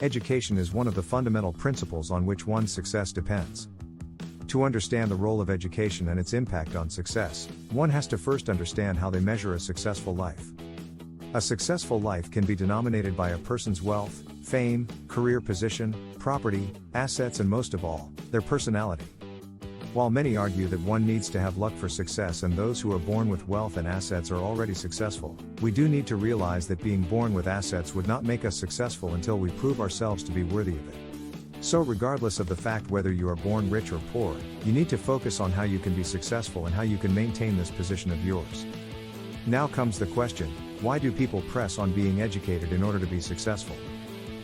Education is one of the fundamental principles on which one's success depends. To understand the role of education and its impact on success, one has to first understand how they measure a successful life. A successful life can be denominated by a person's wealth, fame, career position, property, assets, and most of all, their personality. While many argue that one needs to have luck for success and those who are born with wealth and assets are already successful, we do need to realize that being born with assets would not make us successful until we prove ourselves to be worthy of it. So regardless of the fact whether you are born rich or poor, you need to focus on how you can be successful and how you can maintain this position of yours. Now comes the question, why do people press on being educated in order to be successful?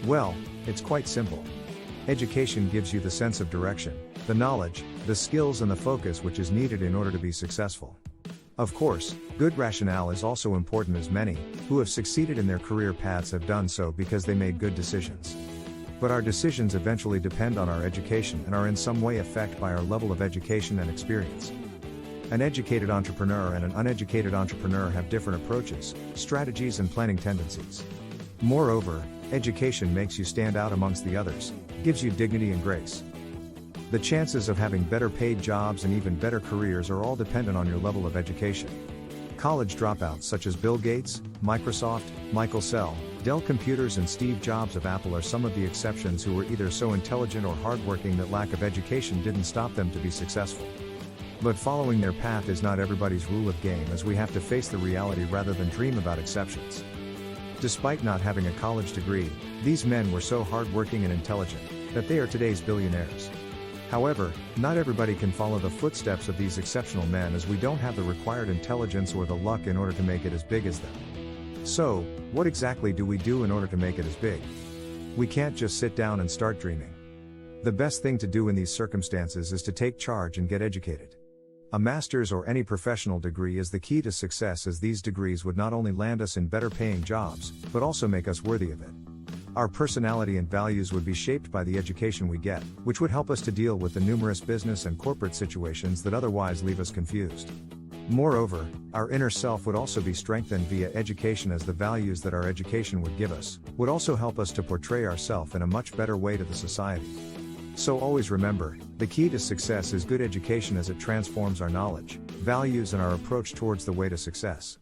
Well, it's quite simple. Education gives you the sense of direction, the knowledge, the skills and the focus which is needed in order to be successful. Of course, good rationale is also important, as many who have succeeded in their career paths have done so because they made good decisions. But our decisions eventually depend on our education and are in some way affected by our level of education and experience. An educated entrepreneur and an uneducated entrepreneur have different approaches, strategies and planning tendencies. Moreover, education makes you stand out amongst the others, gives you dignity and grace. The chances of having better paid jobs and even better careers are all dependent on your level of education. College dropouts such as Bill Gates, Microsoft, Michael Sell, Dell Computers and Steve Jobs of Apple are some of the exceptions who were either so intelligent or hardworking that lack of education didn't stop them to be successful. But following their path is not everybody's rule of game, as we have to face the reality rather than dream about exceptions. Despite not having a college degree, these men were so hardworking and intelligent that they are today's billionaires. However, not everybody can follow the footsteps of these exceptional men, as we don't have the required intelligence or the luck in order to make it as big as them. So, what exactly do we do in order to make it as big? We can't just sit down and start dreaming. The best thing to do in these circumstances is to take charge and get educated. A master's or any professional degree is the key to success, as these degrees would not only land us in better paying jobs, but also make us worthy of it. Our personality and values would be shaped by the education we get, which would help us to deal with the numerous business and corporate situations that otherwise leave us confused. Moreover, our inner self would also be strengthened via education, as the values that our education would give us would also help us to portray ourselves in a much better way to the society. So always remember, the key to success is good education, as it transforms our knowledge, values and our approach towards the way to success.